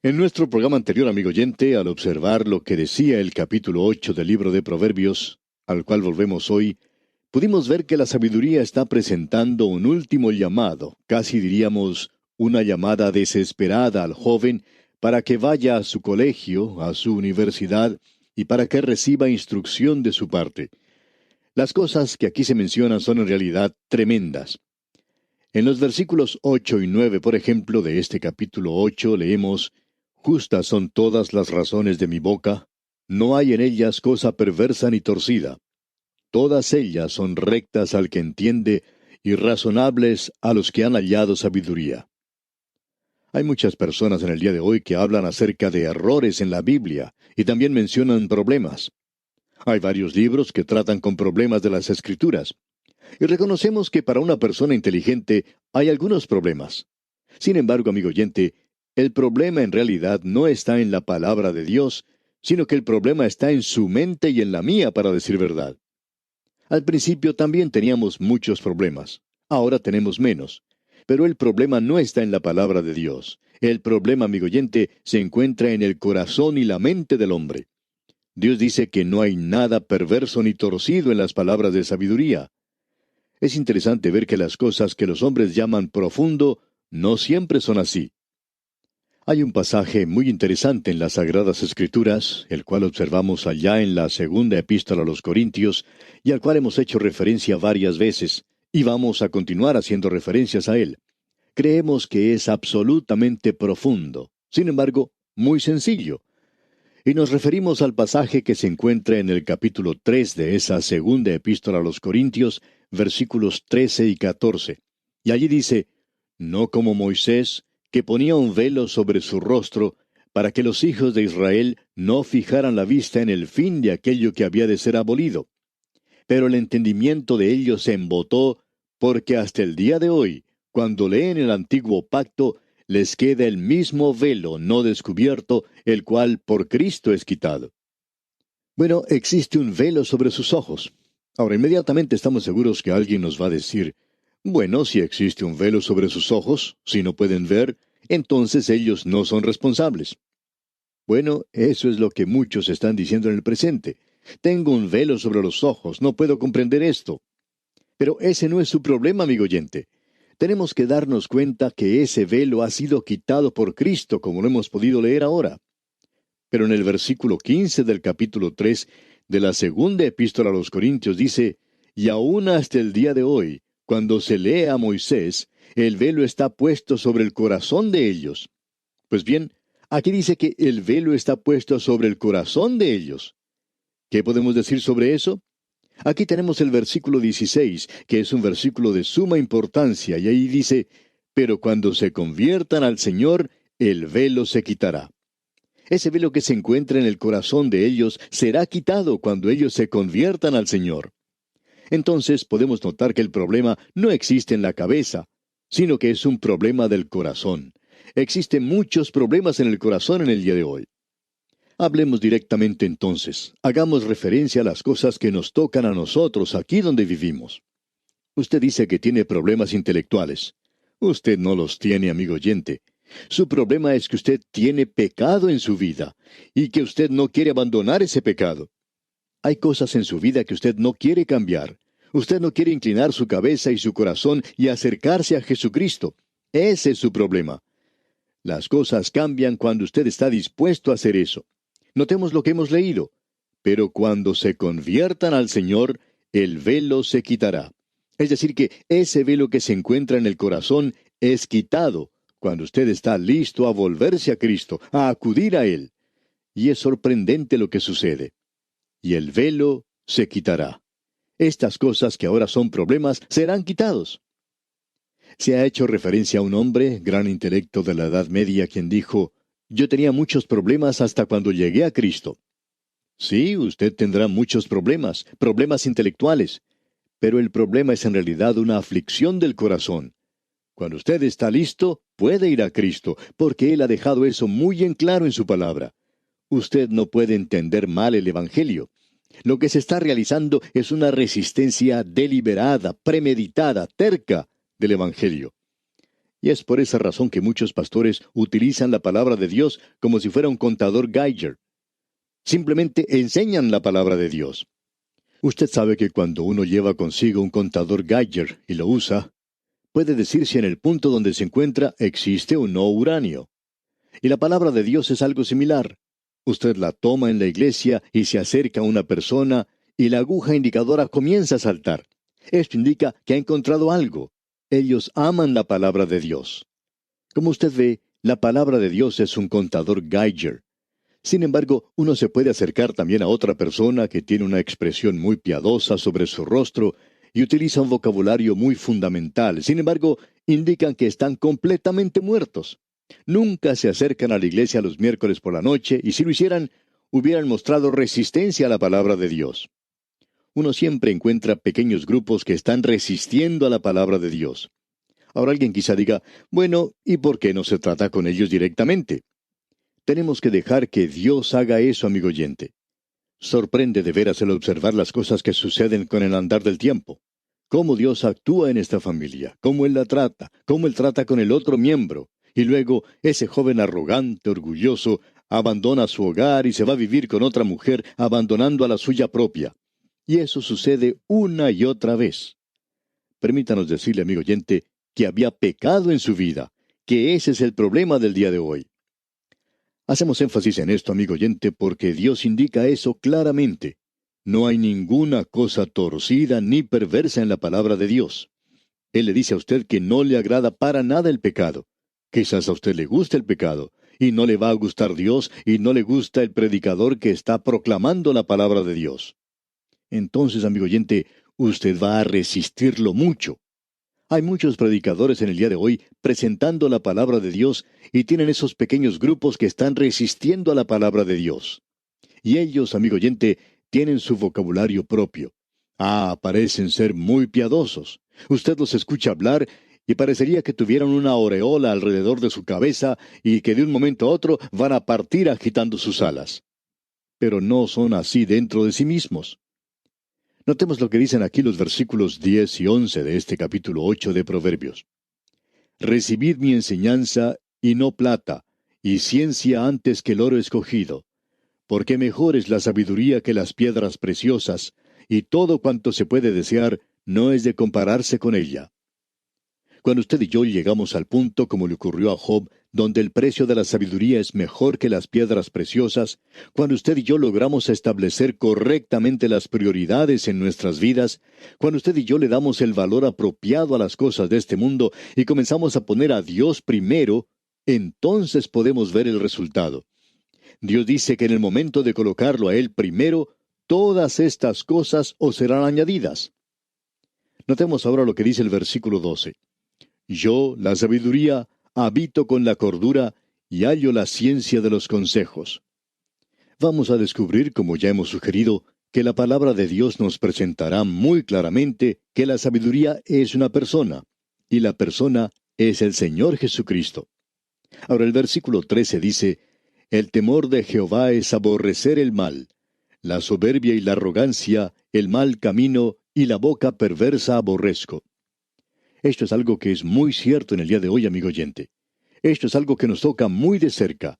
En nuestro programa anterior, amigo oyente, al observar lo que decía el capítulo 8 del libro de Proverbios, al cual volvemos hoy, pudimos ver que la sabiduría está presentando un último llamado, casi diríamos una llamada desesperada al joven para que vaya a su colegio, a su universidad, y para que reciba instrucción de su parte. Las cosas que aquí se mencionan son en realidad tremendas. En los versículos 8 y 9, por ejemplo, de este capítulo 8, leemos: Justas son todas las razones de mi boca, no hay en ellas cosa perversa ni torcida. Todas ellas son rectas al que entiende, y razonables a los que han hallado sabiduría. Hay muchas personas en el día de hoy que hablan acerca de errores en la Biblia, y también mencionan problemas. Hay varios libros que tratan con problemas de las Escrituras. Y reconocemos que para una persona inteligente hay algunos problemas. Sin embargo, amigo oyente, el problema en realidad no está en la palabra de Dios, sino que el problema está en su mente y en la mía, para decir verdad. Al principio también teníamos muchos problemas. Ahora tenemos menos. Pero el problema no está en la palabra de Dios. El problema, amigo oyente, se encuentra en el corazón y la mente del hombre. Dios dice que no hay nada perverso ni torcido en las palabras de sabiduría. Es interesante ver que las cosas que los hombres llaman profundo no siempre son así. Hay un pasaje muy interesante en las Sagradas Escrituras, el cual observamos allá en la segunda epístola a los Corintios, y al cual hemos hecho referencia varias veces, y vamos a continuar haciendo referencias a él. Creemos que es absolutamente profundo, sin embargo, muy sencillo. Y nos referimos al pasaje que se encuentra en el capítulo 3 de esa segunda epístola a los Corintios, versículos 13 y 14. Y allí dice: No como Moisés, que ponía un velo sobre su rostro, para que los hijos de Israel no fijaran la vista en el fin de aquello que había de ser abolido. Pero el entendimiento de ellos se embotó, porque hasta el día de hoy, cuando leen el antiguo pacto, les queda el mismo velo no descubierto, el cual por Cristo es quitado. Bueno, existe un velo sobre sus ojos. Ahora, inmediatamente estamos seguros que alguien nos va a decir: bueno, si existe un velo sobre sus ojos, si no pueden ver, entonces ellos no son responsables. Bueno, eso es lo que muchos están diciendo en el presente. Tengo un velo sobre los ojos, no puedo comprender esto. Pero ese no es su problema, amigo oyente. Tenemos que darnos cuenta que ese velo ha sido quitado por Cristo, como lo hemos podido leer ahora. Pero en el versículo 15 del capítulo 3 de la segunda epístola a los Corintios dice: Y aún hasta el día de hoy, cuando se lee a Moisés, el velo está puesto sobre el corazón de ellos. Pues bien, aquí dice que el velo está puesto sobre el corazón de ellos. ¿Qué podemos decir sobre eso? Aquí tenemos el versículo 16, que es un versículo de suma importancia, y ahí dice: Pero cuando se conviertan al Señor, el velo se quitará. Ese velo que se encuentra en el corazón de ellos será quitado cuando ellos se conviertan al Señor. Entonces podemos notar que el problema no existe en la cabeza, sino que es un problema del corazón. Existen muchos problemas en el corazón en el día de hoy. Hablemos directamente entonces. Hagamos referencia a las cosas que nos tocan a nosotros aquí donde vivimos. Usted dice que tiene problemas intelectuales. Usted no los tiene, amigo oyente. Su problema es que usted tiene pecado en su vida y que usted no quiere abandonar ese pecado. Hay cosas en su vida que usted no quiere cambiar. Usted no quiere inclinar su cabeza y su corazón y acercarse a Jesucristo. Ese es su problema. Las cosas cambian cuando usted está dispuesto a hacer eso. Notemos lo que hemos leído. Pero cuando se conviertan al Señor, el velo se quitará. Es decir, que ese velo que se encuentra en el corazón es quitado cuando usted está listo a volverse a Cristo, a acudir a Él. Y es sorprendente lo que sucede. Y el velo se quitará. Estas cosas que ahora son problemas serán quitados. Se ha hecho referencia a un hombre, gran intelecto de la Edad Media, quien dijo: Yo tenía muchos problemas hasta cuando llegué a Cristo. Sí, usted tendrá muchos problemas, problemas intelectuales, pero el problema es en realidad una aflicción del corazón. Cuando usted está listo, puede ir a Cristo, porque Él ha dejado eso muy en claro en su palabra. Usted no puede entender mal el Evangelio. Lo que se está realizando es una resistencia deliberada, premeditada, terca del Evangelio. Y es por esa razón que muchos pastores utilizan la palabra de Dios como si fuera un contador Geiger. Simplemente enseñan la palabra de Dios. Usted sabe que cuando uno lleva consigo un contador Geiger y lo usa, puede decir si en el punto donde se encuentra existe o no uranio. Y la palabra de Dios es algo similar. Usted la toma en la iglesia y se acerca a una persona y la aguja indicadora comienza a saltar. Esto indica que ha encontrado algo. Ellos aman la palabra de Dios. Como usted ve, la palabra de Dios es un contador Geiger. Sin embargo, uno se puede acercar también a otra persona que tiene una expresión muy piadosa sobre su rostro y utiliza un vocabulario muy fundamental. Sin embargo, indican que están completamente muertos. Nunca se acercan a la iglesia los miércoles por la noche y si lo hicieran, hubieran mostrado resistencia a la palabra de Dios. Uno siempre encuentra pequeños grupos que están resistiendo a la palabra de Dios. Ahora alguien quizá diga, bueno, ¿y por qué no se trata con ellos directamente? Tenemos que dejar que Dios haga eso, amigo oyente. Sorprende de veras el observar las cosas que suceden con el andar del tiempo. Cómo Dios actúa en esta familia, cómo Él la trata, cómo Él trata con el otro miembro. Y luego, ese joven arrogante, orgulloso, abandona su hogar y se va a vivir con otra mujer, abandonando a la suya propia. Y eso sucede una y otra vez. Permítanos decirle, amigo oyente, que había pecado en su vida, que ese es el problema del día de hoy. Hacemos énfasis en esto, amigo oyente, porque Dios indica eso claramente. No hay ninguna cosa torcida ni perversa en la palabra de Dios. Él le dice a usted que no le agrada para nada el pecado. Quizás a usted le guste el pecado, y no le va a gustar Dios, y no le gusta el predicador que está proclamando la palabra de Dios. Entonces, amigo oyente, usted va a resistirlo mucho. Hay muchos predicadores en el día de hoy presentando la palabra de Dios y tienen esos pequeños grupos que están resistiendo a la palabra de Dios. Y ellos, amigo oyente, tienen su vocabulario propio. Parecen ser muy piadosos. Usted los escucha hablar y parecería que tuvieran una aureola alrededor de su cabeza y que de un momento a otro van a partir agitando sus alas. Pero no son así dentro de sí mismos. Notemos lo que dicen aquí los versículos 10 y 11 de este capítulo 8 de Proverbios. Recibid mi enseñanza, y no plata, y ciencia antes que el oro escogido, porque mejor es la sabiduría que las piedras preciosas, y todo cuanto se puede desear no es de compararse con ella. Cuando usted y yo llegamos al punto, como le ocurrió a Job, donde el precio de la sabiduría es mejor que las piedras preciosas, cuando usted y yo logramos establecer correctamente las prioridades en nuestras vidas, cuando usted y yo le damos el valor apropiado a las cosas de este mundo y comenzamos a poner a Dios primero, entonces podemos ver el resultado. Dios dice que en el momento de colocarlo a Él primero, todas estas cosas os serán añadidas. Notemos ahora lo que dice el versículo 12. Yo, la sabiduría, habito con la cordura y hallo la ciencia de los consejos. Vamos a descubrir, como ya hemos sugerido, que la palabra de Dios nos presentará muy claramente que la sabiduría es una persona, y la persona es el Señor Jesucristo. Ahora el versículo 13 dice, el temor de Jehová es aborrecer el mal, la soberbia y la arrogancia, el mal camino y la boca perversa aborrezco. Esto es algo que es muy cierto en el día de hoy, amigo oyente. Esto es algo que nos toca muy de cerca.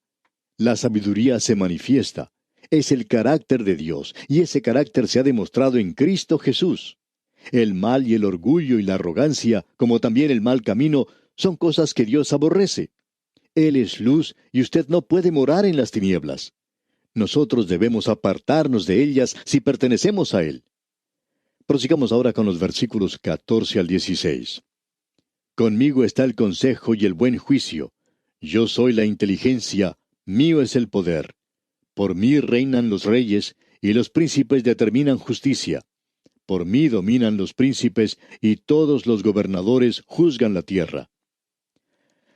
La sabiduría se manifiesta. Es el carácter de Dios, y ese carácter se ha demostrado en Cristo Jesús. El mal y el orgullo y la arrogancia, como también el mal camino, son cosas que Dios aborrece. Él es luz, y usted no puede morar en las tinieblas. Nosotros debemos apartarnos de ellas si pertenecemos a Él. Prosigamos ahora con los versículos 14 al 16. Conmigo está el consejo y el buen juicio. Yo soy la inteligencia, mío es el poder. Por mí reinan los reyes, y los príncipes determinan justicia. Por mí dominan los príncipes, y todos los gobernadores juzgan la tierra.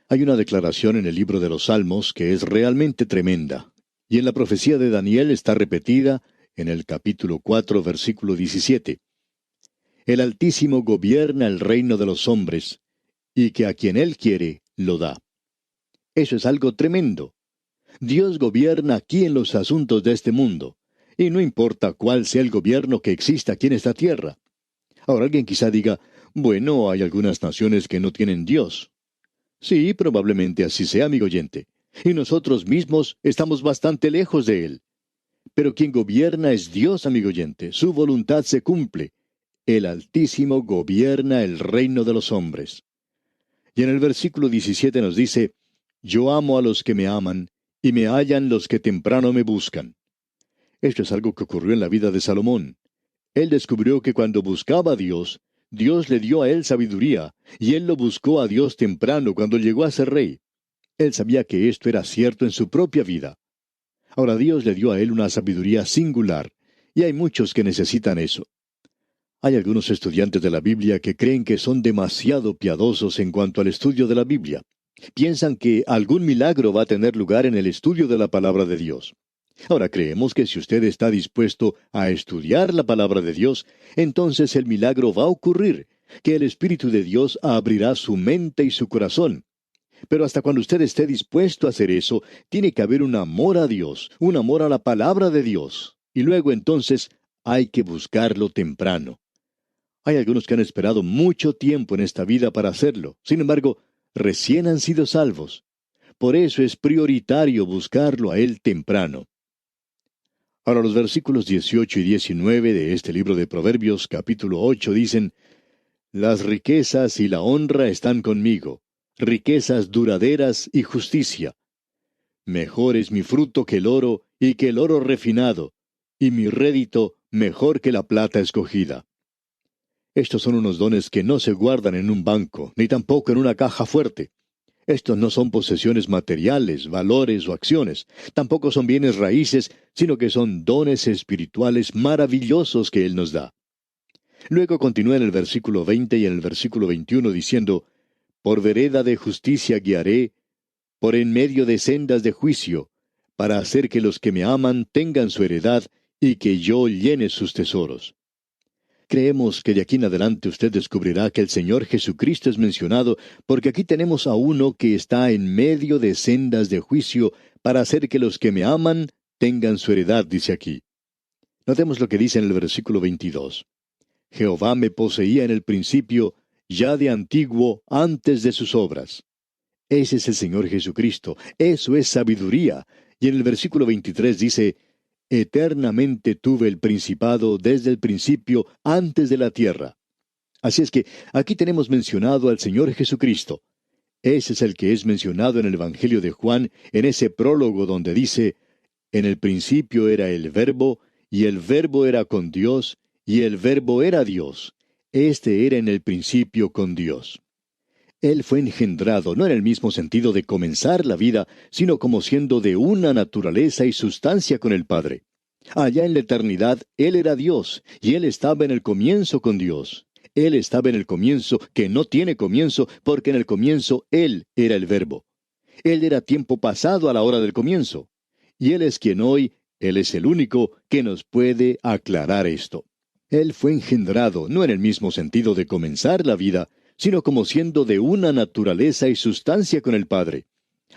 Hay una declaración en el libro de los Salmos que es realmente tremenda, y en la profecía de Daniel está repetida en el capítulo 4, versículo 17. El Altísimo gobierna el reino de los hombres, y que a quien Él quiere, lo da. Eso es algo tremendo. Dios gobierna aquí en los asuntos de este mundo, y no importa cuál sea el gobierno que exista aquí en esta tierra. Ahora alguien quizá diga, bueno, hay algunas naciones que no tienen Dios. Sí, probablemente así sea, amigo oyente. Y nosotros mismos estamos bastante lejos de Él. Pero quien gobierna es Dios, amigo oyente. Su voluntad se cumple. El Altísimo gobierna el reino de los hombres. Y en el versículo 17 nos dice, Yo amo a los que me aman, y me hallan los que temprano me buscan. Esto es algo que ocurrió en la vida de Salomón. Él descubrió que cuando buscaba a Dios, Dios le dio a él sabiduría, y él lo buscó a Dios temprano cuando llegó a ser rey. Él sabía que esto era cierto en su propia vida. Ahora Dios le dio a él una sabiduría singular, y hay muchos que necesitan eso. Hay algunos estudiantes de la Biblia que creen que son demasiado piadosos en cuanto al estudio de la Biblia. Piensan que algún milagro va a tener lugar en el estudio de la palabra de Dios. Ahora creemos que si usted está dispuesto a estudiar la palabra de Dios, entonces el milagro va a ocurrir, que el Espíritu de Dios abrirá su mente y su corazón. Pero hasta cuando usted esté dispuesto a hacer eso, tiene que haber un amor a Dios, un amor a la palabra de Dios. Y luego entonces hay que buscarlo temprano. Hay algunos que han esperado mucho tiempo en esta vida para hacerlo. Sin embargo, recién han sido salvos. Por eso es prioritario buscarlo a Él temprano. Ahora los versículos 18 y 19 de este libro de Proverbios, capítulo 8, dicen, Las riquezas y la honra están conmigo, riquezas duraderas y justicia. Mejor es mi fruto que el oro y que el oro refinado, y mi rédito mejor que la plata escogida. Estos son unos dones que no se guardan en un banco, ni tampoco en una caja fuerte. Estos no son posesiones materiales, valores o acciones. Tampoco son bienes raíces, sino que son dones espirituales maravillosos que Él nos da. Luego continúa en el versículo 20 y en el versículo 21 diciendo, Por vereda de justicia guiaré, por en medio de sendas de juicio, para hacer que los que me aman tengan su heredad y que yo llene sus tesoros. Creemos que de aquí en adelante usted descubrirá que el Señor Jesucristo es mencionado, porque aquí tenemos a uno que está en medio de sendas de juicio para hacer que los que me aman tengan su heredad, dice aquí. Notemos lo que dice en el versículo 22. Jehová me poseía en el principio, ya de antiguo, antes de sus obras. Ese es el Señor Jesucristo, eso es sabiduría. Y en el versículo 23 dice, Eternamente tuve el principado desde el principio, antes de la tierra. Así es que aquí tenemos mencionado al Señor Jesucristo. Ese es el que es mencionado en el Evangelio de Juan, en ese prólogo donde dice, En el principio era el Verbo, y el Verbo era con Dios, y el Verbo era Dios. Este era en el principio con Dios. Él fue engendrado no en el mismo sentido de comenzar la vida, sino como siendo de una naturaleza y sustancia con el Padre. Allá en la eternidad, Él era Dios, y Él estaba en el comienzo con Dios. Él estaba en el comienzo, que no tiene comienzo, porque en el comienzo Él era el Verbo. Él era tiempo pasado a la hora del comienzo. Y Él es quien hoy, Él es el único que nos puede aclarar esto. Él fue engendrado no en el mismo sentido de comenzar la vida, sino como siendo de una naturaleza y sustancia con el Padre.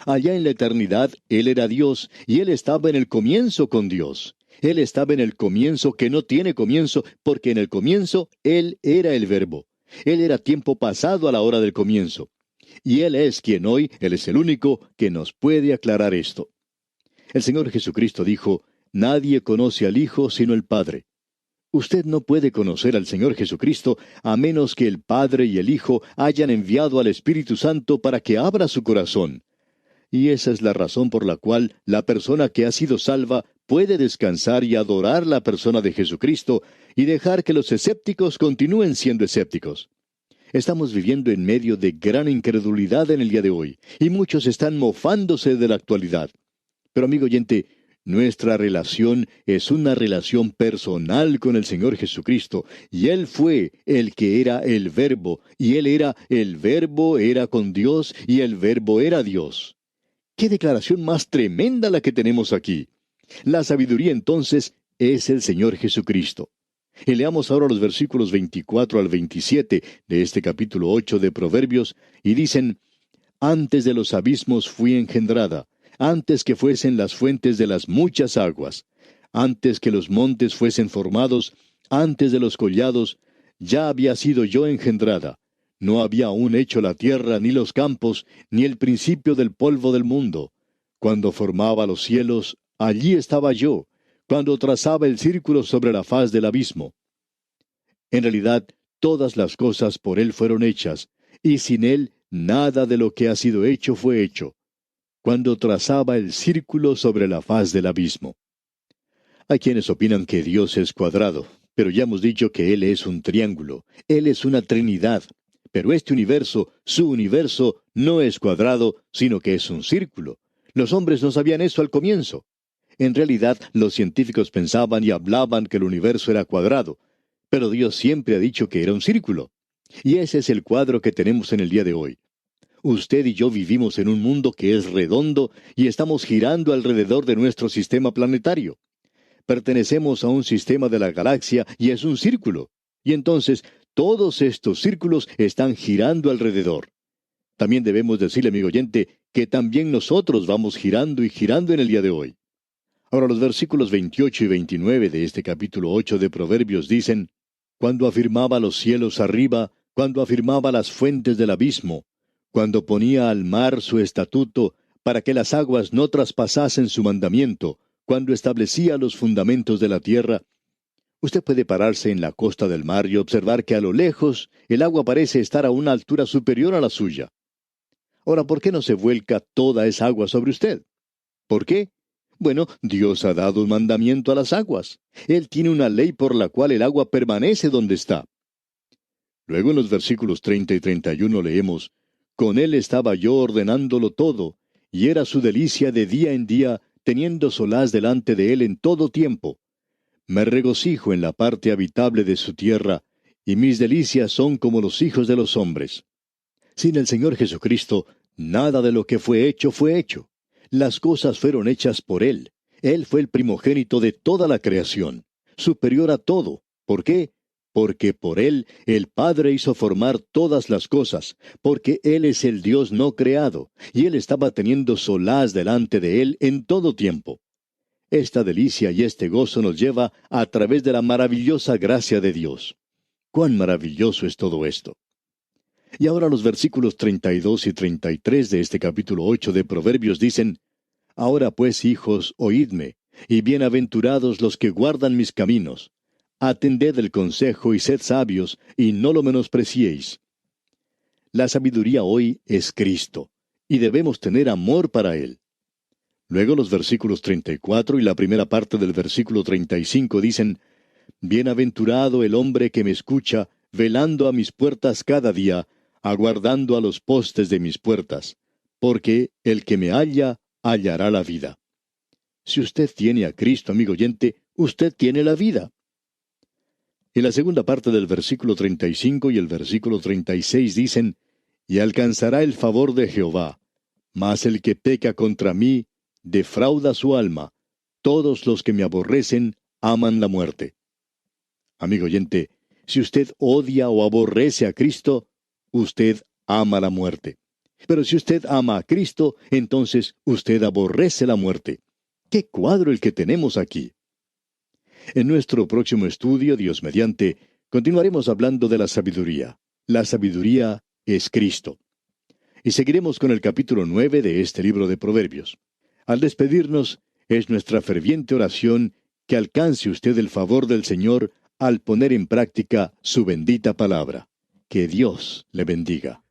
Allá en la eternidad, Él era Dios, y Él estaba en el comienzo con Dios. Él estaba en el comienzo que no tiene comienzo, porque en el comienzo Él era el Verbo. Él era tiempo pasado a la hora del comienzo. Y Él es quien hoy, Él es el único que nos puede aclarar esto. El Señor Jesucristo dijo, Nadie conoce al Hijo sino el Padre. Usted no puede conocer al Señor Jesucristo a menos que el Padre y el Hijo hayan enviado al Espíritu Santo para que abra su corazón. Y esa es la razón por la cual la persona que ha sido salva puede descansar y adorar la persona de Jesucristo y dejar que los escépticos continúen siendo escépticos. Estamos viviendo en medio de gran incredulidad en el día de hoy, y muchos están mofándose de la actualidad. Pero amigo oyente, nuestra relación es una relación personal con el Señor Jesucristo, y Él fue el que era el Verbo, y Él era el Verbo, era con Dios, y el Verbo era Dios. ¡Qué declaración más tremenda la que tenemos aquí! La sabiduría entonces es el Señor Jesucristo. Y leamos ahora los versículos 24 al 27 de este capítulo 8 de Proverbios, y dicen, Antes de los abismos fui engendrada, antes que fuesen las fuentes de las muchas aguas, antes que los montes fuesen formados, antes de los collados, ya había sido yo engendrada. no había aún hecho la tierra, ni los campos, ni el principio del polvo del mundo. Cuando formaba los cielos, allí estaba yo, cuando trazaba el círculo sobre la faz del abismo. En realidad, todas las cosas por Él fueron hechas, y sin Él nada de lo que ha sido hecho fue hecho. Cuando trazaba el círculo sobre la faz del abismo. Hay quienes opinan que Dios es cuadrado, pero ya hemos dicho que Él es un triángulo, Él es una trinidad. Pero este universo, su universo, no es cuadrado, sino que es un círculo. Los hombres no sabían eso al comienzo. En realidad, los científicos pensaban y hablaban que el universo era cuadrado, pero Dios siempre ha dicho que era un círculo. Y ese es el cuadro que tenemos en el día de hoy. Usted y yo vivimos en un mundo que es redondo y estamos girando alrededor de nuestro sistema planetario. Pertenecemos a un sistema de la galaxia y es un círculo. Y entonces, todos estos círculos están girando alrededor. También debemos decirle, amigo oyente, que también nosotros vamos girando y girando en el día de hoy. Ahora los versículos 28 y 29 de este capítulo 8 de Proverbios dicen, cuando afirmaba los cielos arriba, cuando afirmaba las fuentes del abismo, cuando ponía al mar su estatuto, para que las aguas no traspasasen su mandamiento, cuando establecía los fundamentos de la tierra. Usted puede pararse en la costa del mar y observar que a lo lejos el agua parece estar a una altura superior a la suya. Ahora, ¿por qué no se vuelca toda esa agua sobre usted? ¿Por qué? Bueno, Dios ha dado un mandamiento a las aguas. Él tiene una ley por la cual el agua permanece donde está. Luego en los versículos 30 y 31 leemos, con Él estaba yo ordenándolo todo, y era su delicia de día en día, teniendo solaz delante de Él en todo tiempo. Me regocijo en la parte habitable de su tierra, y mis delicias son como los hijos de los hombres. Sin el Señor Jesucristo, nada de lo que fue hecho fue hecho. Las cosas fueron hechas por Él. Él fue el primogénito de toda la creación, superior a todo. ¿Por qué? Porque por Él el Padre hizo formar todas las cosas, porque Él es el Dios no creado, y Él estaba teniendo solaz delante de Él en todo tiempo. Esta delicia y este gozo nos lleva a través de la maravillosa gracia de Dios. ¡Cuán maravilloso es todo esto! Y ahora los versículos 32 y 33 de este capítulo 8 de Proverbios dicen, ahora pues, hijos, oídme, y bienaventurados los que guardan mis caminos. Atended el consejo y sed sabios, y no lo menospreciéis. La sabiduría hoy es Cristo, y debemos tener amor para Él. Luego los versículos 34 y la primera parte del versículo 35 dicen, bienaventurado el hombre que me escucha, velando a mis puertas cada día, aguardando a los postes de mis puertas, porque el que me halla, hallará la vida. Si usted tiene a Cristo, amigo oyente, usted tiene la vida. En la segunda parte del versículo 35 y el versículo 36 dicen, y alcanzará el favor de Jehová, mas el que peca contra mí, defrauda su alma. Todos los que me aborrecen, aman la muerte. Amigo oyente, si usted odia o aborrece a Cristo, usted ama la muerte. Pero si usted ama a Cristo, entonces usted aborrece la muerte. ¡Qué cuadro el que tenemos aquí! En nuestro próximo estudio, Dios mediante, continuaremos hablando de la sabiduría. La sabiduría es Cristo. Y seguiremos con el capítulo 9 de este libro de Proverbios. Al despedirnos, es nuestra ferviente oración que alcance usted el favor del Señor al poner en práctica su bendita palabra. Que Dios le bendiga.